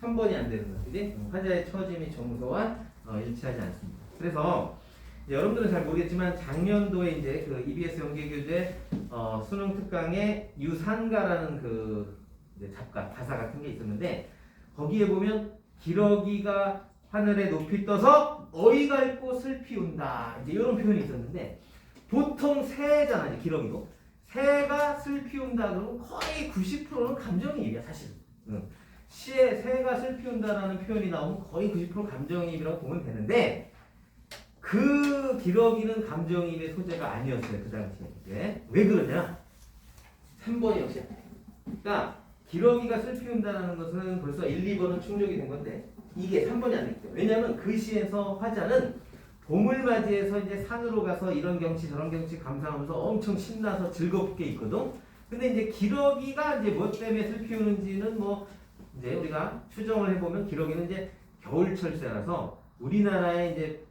3번이 안 되는 거야. 그지? 화자의 처지 및 정서와 일치하지 않습니다. 그래서 여러분들은 잘 모르겠지만 작년도에 이제 그 EBS 연계교재 수능 특강에 유산가라는 그 이제 작가 가사 같은 게 있었는데 거기에 보면 기러기가 하늘에 높이 떠서 어이가 있고 슬피 운다 이제 이런 표현이 있었는데 보통 새잖아 이제 기러기도 새가 슬피 운다 그러면 거의 90%는 감정이입이야 사실. 시에 새가 슬피 운다라는 표현이 나오면 거의 90% 감정이입이라고 보면 되는데 그 기러기는 감정이입의 소재가 아니었어요 그 당시에. 왜 그러냐? 3번이 역시. 그러니까 기러기가 슬피 운다는 것은 벌써 1, 2번은 충족이 된 건데 이게 3번이 안 됐죠. 왜냐하면 그 시에서 화자는 봄을 맞이해서 이제 산으로 가서 이런 경치 저런 경치 감상하면서 엄청 신나서 즐겁게 있거든. 근데 이제 기러기가 이제 뭐 때문에 슬피 우는지는 뭐 이제 우리가 추정을 해보면 기러기는 이제 겨울철새라서 우리나라에 이제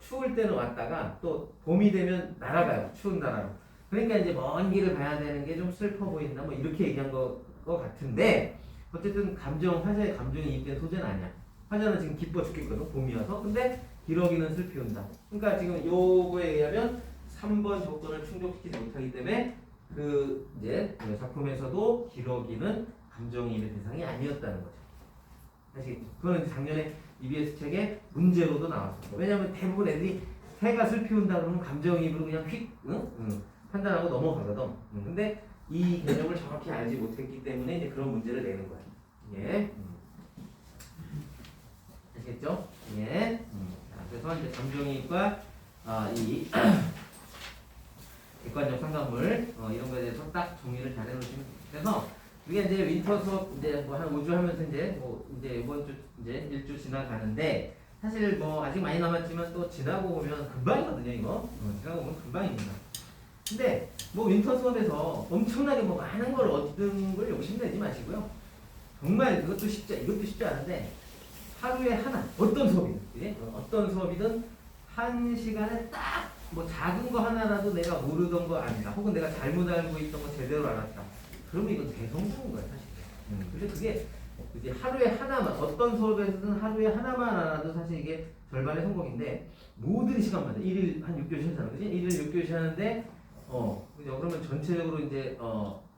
추울 때는 왔다가 또 봄이 되면 날아가요. 추운 나라로. 그러니까 이제 먼 길을 가야 되는 게 좀 슬퍼 보인다. 뭐 이렇게 얘기한 거 같은데 어쨌든 화자의 감정이 입된 소재는 아니야. 화자는 지금 기뻐 죽겠거든. 봄이 와서. 근데 기러기는 슬피 운다. 그러니까 지금 요거에 의하면 3번 조건을 충족시키지 못하기 때문에 그 이제 그 작품에서도 기러기는 감정이입의 대상이 아니었다는 거죠. 사실 그거는 작년에 EBS 책에 문제로도 나왔었어. 왜냐하면 대부분 애들이 새가 슬피 운다 그러면 감정이입으로 그냥 휙 판단하고 넘어가거든. 근데 이 개념을 정확히 알지 못했기 때문에 이제 그런 문제를 내는 거야. 예. 아시겠죠? 예. 자, 그래서 이제 감정이입과 이 객관적 상관물 이런 거에 대해서 딱 정리를 잘 해놓으시면 돼요. 그래서 이게 이제 윈터 수업 이제 뭐 한 5주 하면서 이제 이번 주 이제 1주 지나가는데 사실 뭐 아직 많이 남았지만 또 지나고 보면 금방이거든요 이거. 지나고 보면 금방입니다. 근데 뭐 윈터 수업에서 엄청나게 뭐 많은 걸 얻는 걸 욕심내지 마시고요. 정말 이것도 쉽지 않은데 하루에 하나 어떤 수업이든 한 시간에 딱 뭐 작은 거 하나라도 내가 모르던 거 안다 혹은 내가 잘못 알고 있던 거 제대로 알았다. 그러면 이건 대성공인 거야 사실. 근데 그게 이제 하루에 하나만 어떤 수업에서든 하루에 하나만 알아도 사실 이게 절반의 성공인데 모든 시간마다 일일 한 6교시 하잖아, 그지? 일일 6교시 하는데 그죠? 그러면 전체적으로 이제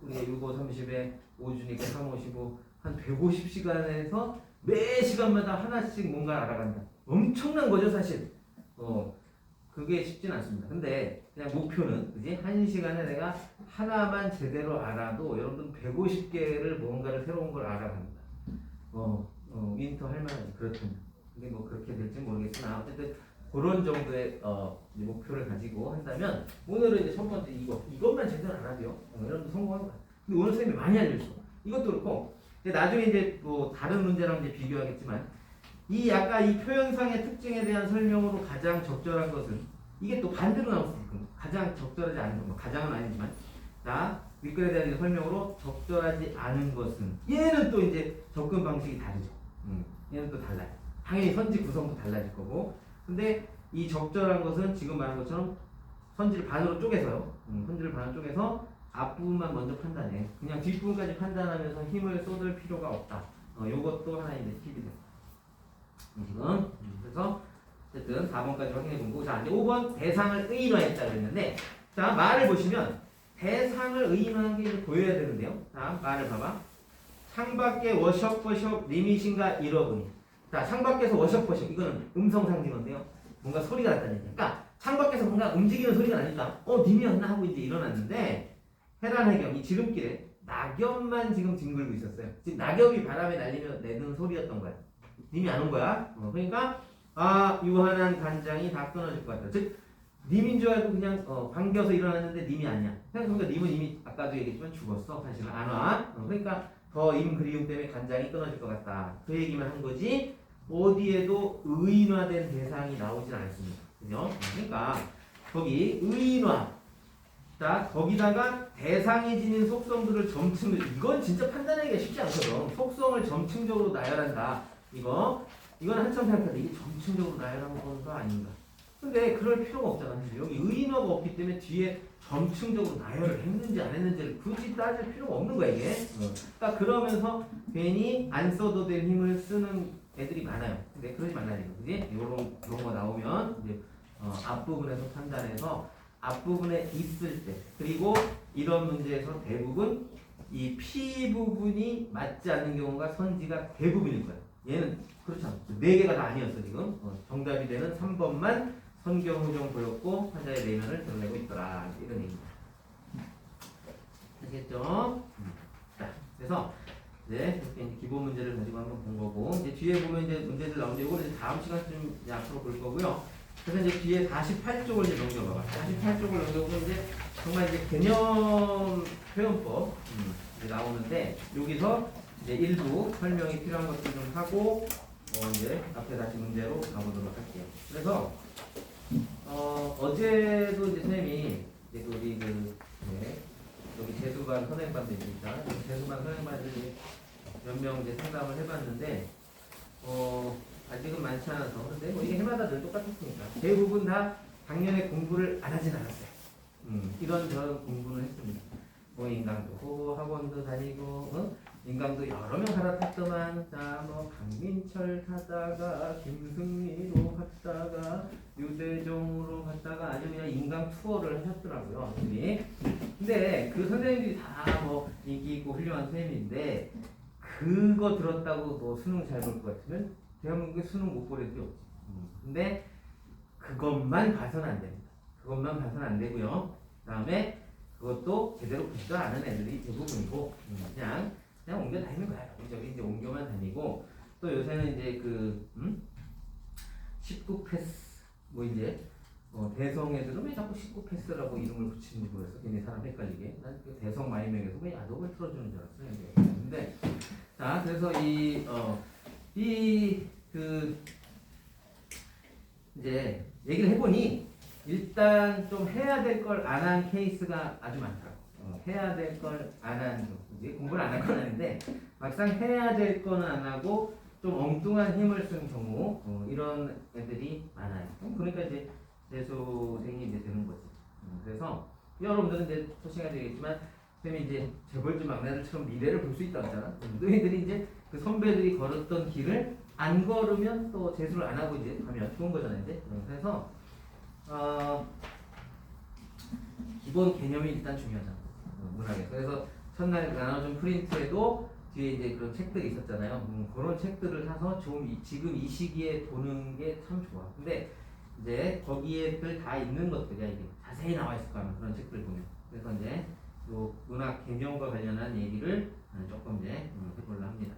우리 6, 5, 30에 5주니까 3, 5, 15, 한 150시간에서 매 시간마다 하나씩 뭔가 알아간다. 엄청난 거죠, 사실. 그게 쉽진 않습니다. 근데 그냥 목표는, 그지? 한 시간에 내가 하나만 제대로 알아도 여러분 150개를 뭔가를 새로운 걸 알아갑니다. 윈터 할 만하지. 그렇다면. 근데 뭐 그렇게 될지 모르겠으나 어쨌든 그런 정도의 이제 목표를 가지고 한다면 오늘은 이제 첫 번째 이것만 제대로 알아도요. 여러분도 성공하는 거야. 근데 오늘 선생님이 많이 알려줬어. 이것도 그렇고 이제 나중에 이제 뭐 다른 문제랑 이제 비교하겠지만 이 아까 이 표현상의 특징에 대한 설명으로 가장 적절한 것은 이게 또 반대로 나올 수 있거든요. 가장 적절하지 않은 것, 가장은 아니지만 자 윗글에 대한 설명으로 적절하지 않은 것은 얘는 또 이제 접근 방식이 다르죠. 얘는 또 달라요. 당연히 선지 구성도 달라질 거고 근데 이 적절한 것은 지금 말한 것처럼 선지를 반으로 쪼개서요. 선지를 반으로 쪼개서 앞부분만 먼저 판단해. 그냥 뒷부분까지 판단하면서 힘을 쏟을 필요가 없다. 요것도 하나의 이제 팁이 돼요. 지금 그래서 어쨌든 4번까지 확인해 보고 자 이제 5번 대상을 의인화했다 그랬는데 자 말을 보시면 대상을 의인화한 게 이제 보여야 되는데요. 자 말을 봐봐. 창밖에 워셔퍼숍 님이신가 잃어보니. 자 창밖에서 워셔퍼숍 이거는 음성 상징어인데요. 뭔가 소리가 났다는 얘기야. 그러니까 창밖에서 뭔가 움직이는 소리가 나니까 님이었나 하고 이제 일어났는데 해란 해경 이 지름길에 낙엽만 지금 뒹굴고 있었어요. 지금 낙엽이 바람에 날리며 내는 소리였던 거야. 님이 안 온 거야. 그러니까 유한한 간장이 다 끊어질 것 같다. 즉 님인 줄 알고 그냥 반겨서 일어났는데 님이 아니야. 그러니까 님은 이미 아까도 얘기했지만 죽었어. 사실은 안 와. 그러니까 더 임 그리움 때문에 간장이 끊어질 것 같다. 그 얘기만 한 거지 어디에도 의인화된 대상이 나오진 않습니다. 그죠? 그러니까 거기 의인화 자 거기다가 대상이 지닌 속성들을 점층 이건 진짜 판단하기가 쉽지 않거든. 속성을 점층적으로 나열한다. 이건 한참 생각해야 돼. 이게 점층적으로 나열한 건가 아닌가. 근데 그럴 필요가 없잖아. 여기 의인어가 없기 때문에 뒤에 점층적으로 나열을 했는지 안 했는지를 굳이 따질 필요가 없는 거야 이게. 그러니까 그러면서 괜히 안 써도 될 힘을 쓰는 애들이 많아요. 근데 그러지 말라는 거, 그지? 요런 거 나오면 이제 앞부분에서 판단해서 앞부분에 있을 때 그리고 이런 문제에서 대부분 이 P 부분이 맞지 않는 경우가 선지가 대부분일 거예요. 얘는 그렇지 않고 4개가 다 아니었어 지금. 정답이 되는 3번만 선경후정 보였고 화자의 내면을 드러내고 있더라. 이런 얘기입니다. 아시겠죠? 자, 그래서 이제 이렇게 기본 문제를 가지고 한번 본 거고 이제 뒤에 보면 이제 문제들 나오는데 이거는 이제 다음 시간쯤 이제 앞으로 볼 거고요. 그래서 이제 뒤에 48쪽을 이제 넘겨봐봐. 48쪽을 넘겨보면 이제 정말 이제 개념 표현법 이제 나오는데 여기서 이제 일부 설명이 필요한 것들 좀 하고 이제 앞에 다시 문제로 가보도록 할게요. 그래서 어제도 이제 선생님이 이제 우리 여기 재수반 선생님반도 있으니까 재수반 선생님반들이 몇 명 이제 상담을 해봤는데 아직은 많지 않아서 그런데 뭐 이게 해마다 늘 똑같았으니까 대부분 다 작년에 공부를 안 하진 않았어요. 이런저런 공부는 했습니다. 뭐 인강도 학원도 다니고 인강도 여러 명 갈아탔더만 뭐 강민철 타다가 김승리로 갔다가 유대종으로 갔다가 아주 그냥 인강 투어를 하셨더라고요. 근데 그 선생님들이 다 뭐 인기 있고 훌륭한 선생님인데 그거 들었다고 뭐 수능 잘 볼 것 같으면 대한민국에 수능 못 볼 애들이 없지. 근데 그것만 봐서는 안 됩니다. 그것만 봐서는 안 되고요. 그 다음에 그것도 제대로 보지도 않은 애들이 대부분이고 그냥 옮겨 다니는 거야. 여기저기 이제 옮겨만 다니고 또 요새는 이제 19 패스 뭐 이제 대성 애들은 왜 자꾸 19 패스라고 이름을 붙이는지 모르겠어. 괜히 사람 헷갈리게. 난 그 대성 마이명에서 왜 야독을 틀어주는 줄 알았어요. 근데 자 그래서 이제 얘기를 해보니 일단 좀 해야 될 걸 안 한 케이스가 아주 많더라고. 해야 될 걸 안 한 경우. 공부를 안 할 건 아닌데 막상 해야 될 거는 안 하고 좀 엉뚱한 힘을 쓴 경우 이런 애들이 많아요. 그러니까 이제 재수생이 이제 되는 거지. 그래서 여러분들은 이제 소식이 되겠지만 쌤이 이제 재벌집 막내들처럼 미래를 볼 수 있다고 했잖아. 너희들이 이제 그 선배들이 걸었던 길을 안 걸으면 또 재수를 안 하고 이제 가면 좋은 거잖아요, 이제. 그래서 기본 개념이 일단 중요하잖아. 문학에서. 그래서 첫날 나눠준 프린트에도 뒤에 이제 그런 책들이 있었잖아요. 그런 책들을 사서 좀 지금 이 시기에 보는 게 참 좋아. 근데 이제 거기에들 다 있는 것들이야, 이게 자세히 나와 있을 거야, 그런 책들 보면. 그래서 이제 요 문학 개념과 관련한 얘기를 조금 이제 해보려 합니다.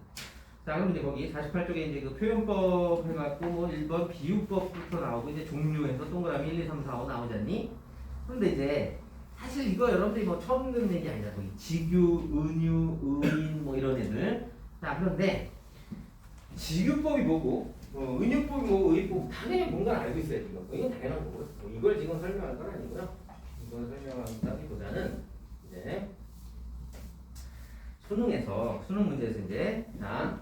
자, 그럼 이제 거기 48쪽에 이제 그 표현법 해갖고 뭐 1번 비유법부터 나오고 이제 종류에서 동그라미 1, 2, 3, 4, 5 나오잖니? 그런데 이제 사실 이거 여러분들이 뭐 처음 듣는 얘기 아니다. 거기 직유, 은유, 의인 뭐 이런 애들. 자, 그런데 직유법이 뭐고, 은유법이 뭐고, 의인법 당연히 뭔가를 알고 있어야지. 이건 당연한 거고. 이걸 지금 설명할 건 아니고요. 이걸 설명한다기보다는 이제 수능 문제에서 이제 자.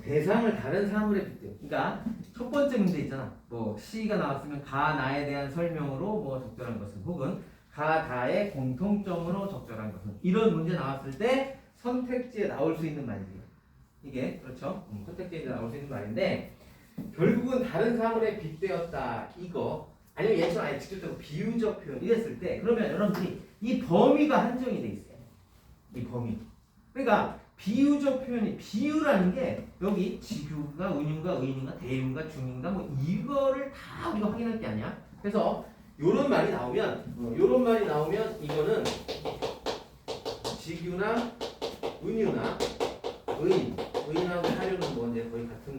대상을 다른 사물에 빗대요. 그러니까 첫 번째 문제 있잖아. 뭐 시가 나왔으면 가 나에 대한 설명으로 뭐 적절한 것은 혹은 가 다의 공통점으로 적절한 것은 이런 문제 나왔을 때 선택지에 나올 수 있는 말이에요. 이게 그렇죠? 선택지에 나올 수 있는 말인데 결국은 다른 사물에 빗대었다 이거 아니면 얘처럼 아예 직접적으로 비유적 표현 이랬을 때 그러면 여러분들이 이 범위가 한정이 돼 있어요. 이 범위. 그러니까 비유적 표현이 비유라는 게 여기 직유가 은유인가 의인인가 대유인가 중인가 뭐 이거를 다 우리가 확인할 게 아니야. 그래서 요런 말이 나오면 이거는 직유나 은유나 의인하고 사료는 뭐 이제 거의 같은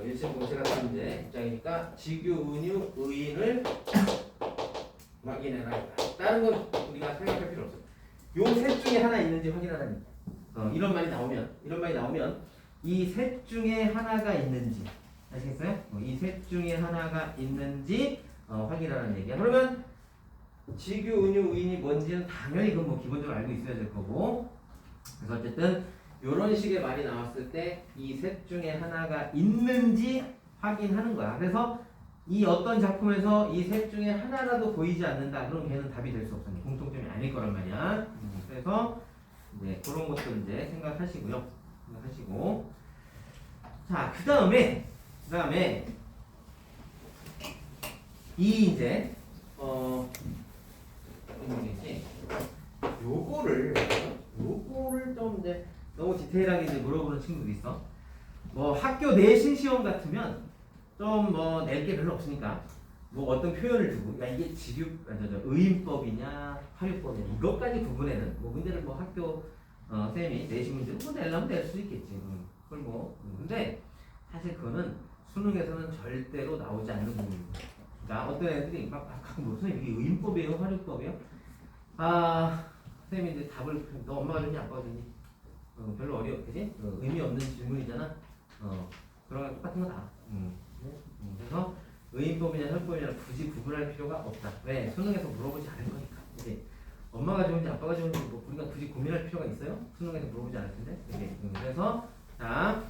일심 공체 같은 이제 입장이니까 직유, 은유, 의인을 확인해라. 다른 건 우리가 생각할 필요 없어. 요 셋 중에 하나 있는지 확인하라니까. 이런 말이 나오면 이 셋 중에 하나가 있는지 아시겠어요? 이 셋 중에 하나가 있는지 확인하라는 얘기야. 그러면 직유, 은유, 의인이 뭔지는 당연히 그건 뭐 기본적으로 알고 있어야 될 거고. 그래서 어쨌든 이런 식의 말이 나왔을 때 이 셋 중에 하나가 있는지 확인하는 거야. 그래서 이 어떤 작품에서 이 셋 중에 하나라도 보이지 않는다. 그럼 걔는 답이 될 수 없어. 공통점이 아닐 거란 말이야. 그래서 네, 그런 것들 이제 생각하시고요. 자, 그 다음에 이 이제 요거를 좀 이제 너무 디테일하게 이제 물어보는 친구들이 있어. 뭐 학교 내신 시험 같으면 좀 뭐 낼 게 별로 없으니까 뭐 어떤 표현을 두고 야 이게 의인법이냐 화류법이냐 이것까지 구분해는 뭐 문제를 뭐 학교 쌤이 내신 문제를 뭐 내려면 낼 수 있겠지. 그걸 뭐 근데 사실 그거는 수능에서는 절대로 나오지 않는 부분입니다. 그러니까 어떤 애들이 막 가끔 뭐 선생님 이게 의인법이에요 화류법이에요? 쌤이 이제 답을 너 엄마가 줬니 아빠가 줬니? 별로 그지? 의미 없는 질문이잖아. 그런 거 똑같은 거다. 그래서 의인법이냐 혈법이냐 굳이 구분할 필요가 없다. 왜? 수능에서 물어보지 않을 거니까. 이제 엄마가 좋은지 아빠가 좋은지 뭐 우리가 굳이 고민할 필요가 있어요? 수능에서 물어보지 않을 텐데. 그래서 자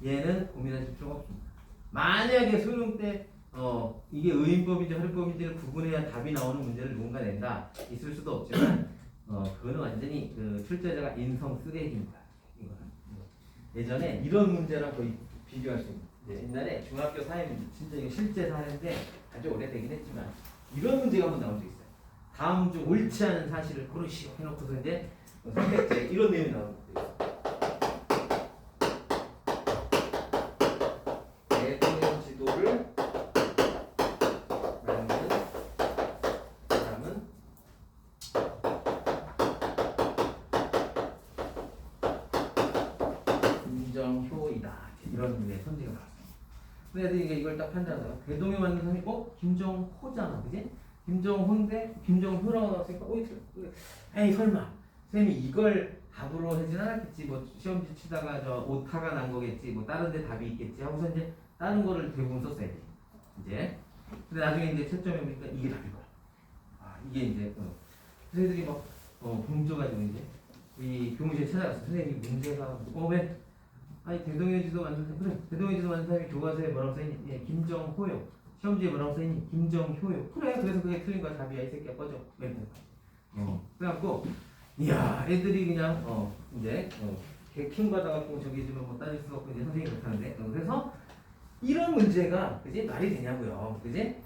얘는 고민하실 필요가 없습니다. 만약에 수능 때 이게 의인법인지 혈법인지를 구분해야 답이 나오는 문제를 누군가 낸다 있을 수도 없지만 그거는 완전히 그 출제자가 인성 쓰레기입니다. 이거는. 예전에 이런 문제랑 거의 비교할 수 있는. 옛날에 중학교 사회문제 진짜 이거 실제 사회인데 아주 오래되긴 했지만 이런 문제가 한번 나온 적 있어요. 다음 중 옳지 않은 사실을 고르시오 해놓고서 이제 선택지에 이런 내용이 나오는 거예요. 대통령 지도를 만드는 사람은 김정효이다. 이런 문제 선지가 나왔어요. 근데 이걸 딱 판단하다가 대통령 만든 사람이 김정호잖아, 그지? 김정호인데 김정효라고 나왔으니까 에이 설마 쌤이 이걸 답으로 하진 않았겠지. 뭐 시험지 치다가 저 오타가 난 거겠지. 뭐 다른 데 답이 있겠지. 하고서 이제 다른 거를 대부분 썼어야 돼. 이제. 근데 나중에 이제 채점해 보니까 이게 답일 거야. 아, 이게 이제 그래서 애들이 막 공줘가지고 이제 이 교무실에 찾아갔어. 선생님 문제가 왜? 아니 대동여지도 만든 사람 그래. 대동여지도 만든 사람이 교과서에 뭐라고 써있니? 예, 김정호요. 시험지에 뭐라고 써있니? 김정효요. 그래. 그래서 그게 틀린 거야. 답이야. 이 새끼야 꺼져. 그래갖고 이야 애들이 그냥 이제 킹 받아갖고 저기 지금 뭐 따질 수가 없고 이제 선생님이 그렇다는데 그래서 이런 문제가 그지 말이 되냐고요. 그지?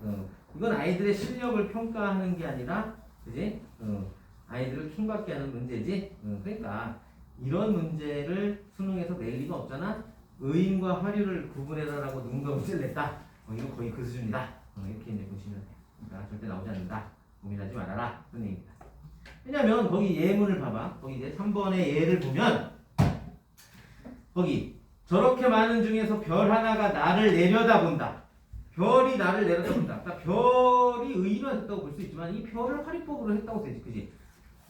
이건 아이들의 실력을 평가하는 게 아니라 그지? 아이들을 킹받게 하는 문제지. 그러니까 이런 문제를 수능에서 낼 리가 없잖아. 의인과 화류를 구분해라라고 누군가 문제를 냈다. 이건 거의 그 수준이다. 이렇게 이제 보시면 돼요. 그러니까 절대 나오지 않는다. 고민하지 말아라. 그런 얘기입니다. 왜냐면 거기 예문을 봐봐. 거기 이제 3번의 예를 보면 거기 저렇게 많은 중에서 별 하나가 나를 내려다본다. 별이 나를 내려다본다. 그러니까 별이 의인화 됐다고 볼 수 있지만 이 별을 화리법으로 했다고 되지. 그지?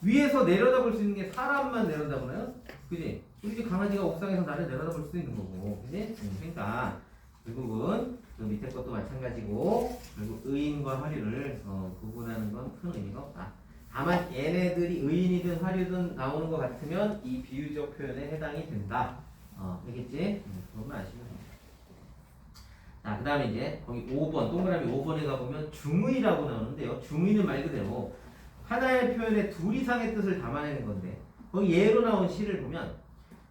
위에서 내려다볼 수 있는 게 사람만 내려다보나요? 그지? 우리 집 강아지가 옥상에서 나를 내려다볼 수도 있는 거고. 그지? 그러니까 결국은 그 밑에 것도 마찬가지고 결국 의인과 화류를 구분하는 건 큰 의미가 없다. 다만 얘네들이 의인이든 화류든 나오는 것 같으면 이 비유적 표현에 해당이 된다. 알겠지? 그것만 아시면 됩니다. 자, 그 다음에 이제 거기 5번, 동그라미 5번에 가보면 중의라고 나오는데요. 중의는 말 그대로 하나의 표현에 둘 이상의 뜻을 담아내는 건데 거기 예로 나온 시를 보면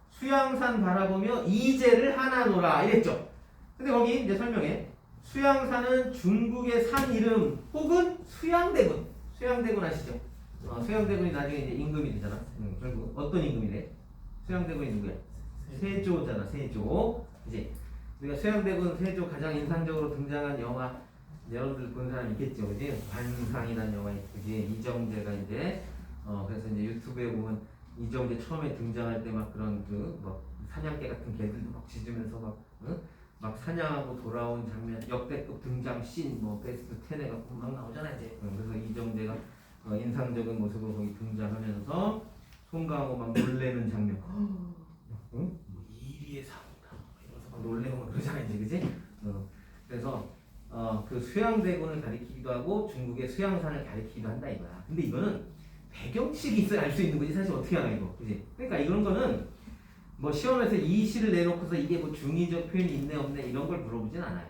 수양산 바라보며 이제를 하나 놓라 이랬죠. 근데 거기 이제 설명해 수양산은 중국의 산 이름 혹은 수양대군. 수양대군 아시죠? 수양대군이 나중에 이제 임금이 되잖아. 결국 어떤 임금이 돼? 수양대군이 누구야? 세조잖아. 세조. 그지? 우리가 수양대군 세조 가장 인상적으로 등장한 영화 여러분들 본 사람 있겠죠, 그지? 관상이라는 영화 있지. 이정재가 이제 그래서 이제 유튜브에 보면 이정재 처음에 등장할 때 막 그런 막 사냥개 같은 개들도 막 짖으면서 막 사냥하고 돌아온 장면, 역대급 등장 씬, 뭐 베스트 10에 갖고 막 나오잖아 이제. 그래서 이정재가 인상적인 모습으로 거기 등장하면서 송강호 막 놀래는 장면. 응? 뭐 이리의 사고다. 이러면서 막 놀래고 막 그러잖아 이제, 그지? 그래서 그 수양대군을 가리키기도 하고 중국의 수양산을 가리키기도 한다 이거야. 근데 이거는 배경식이 있어야 알 수 있는 거지. 사실 어떻게 알아 이거, 그지? 그러니까 이런 거는 뭐 시험에서 이 시를 내놓고서 이게 뭐 중의적 표현이 있네 없네 이런 걸 물어보진 않아요.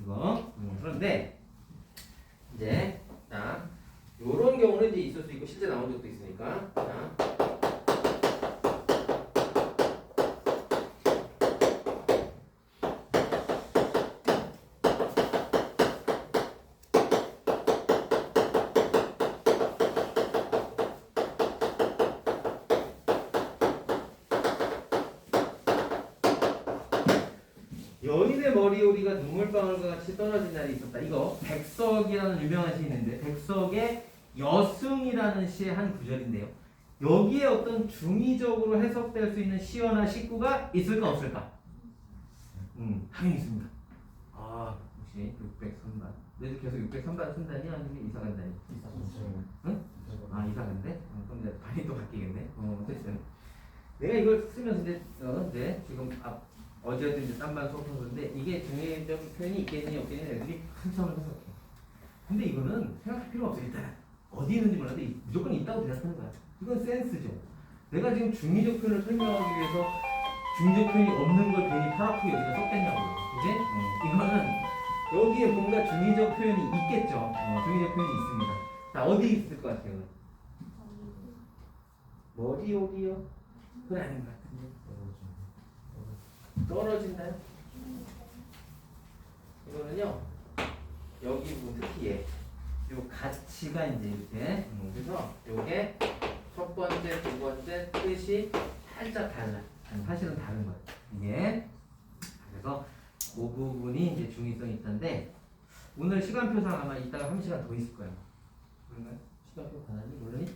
이거. 그런데 이제 자 요런 경우는 이제 있을 수 있고 실제 나온 적도 있으니까. 자. 연인의 머리오리가 눈물방울과 같이 떨어진 날이 있었다. 이거 백석이라는 유명한 시 있는데 백석의 여승이라는 시의 한 구절인데요. 여기에 어떤 중의적으로 해석될 수 있는 시어나 식구가 있을까 없을까? 당연히 있습니다. 혹시 603반. 너희도 계속 603반 쓴다니 아니면 이사 간다니? 이사 간다. 응? 이사 간대? 그럼 이제 반이 또 바뀌겠네. 어쨌든 내가 이걸 쓰면서 이제 지금 어제도 이제 딴반 수업하는데 이게 중의적 표현이 있겠니 없겠니 애들이 한참을 생각해. 근데 이거는 생각할 필요가 없어. 일단 어디 있는지 몰라도 무조건 있다고 대답하는 거야. 이건 센스죠. 내가 지금 중의적 표현을 설명하기 위해서 중의적 표현이 없는 걸 괜히 팔 아프게 여기다 썼겠냐고요. 그지? 이거는 여기에 뭔가 중의적 표현이 있겠죠. 중의적 표현이 있습니다. 자, 어디 있을 것 같아요? 머리오리요? 그건 아닌 것 같은데. 떨어진다요? 이거는요 여기 부분 특히 요 가치가 이제 이렇게 그래서 요게 첫 번째, 두 번째 뜻이 살짝 달라. 사실은 다른 거예요. 이게 그래서 그 부분이 이제 중의성이 있던데 오늘 시간표상 아마 이따가 1시간 더 있을 거예요. 그런가요? 시간표 가나니 모르니?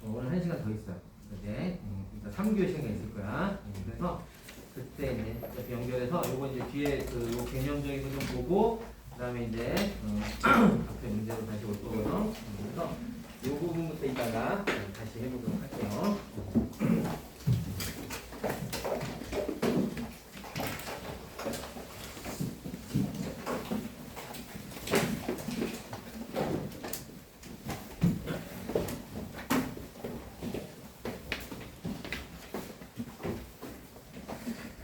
오늘 1시간 더 있어요. 이제 그러니까 3교시가 있을 거야. 그래서 그때 이제 어차피 연결해서 요거 이제 뒤에 요 개념적인 거 좀 보고 그다음에 이제 앞에 문제로 다시 올 거고요. 그래서 요 부분부터 이따가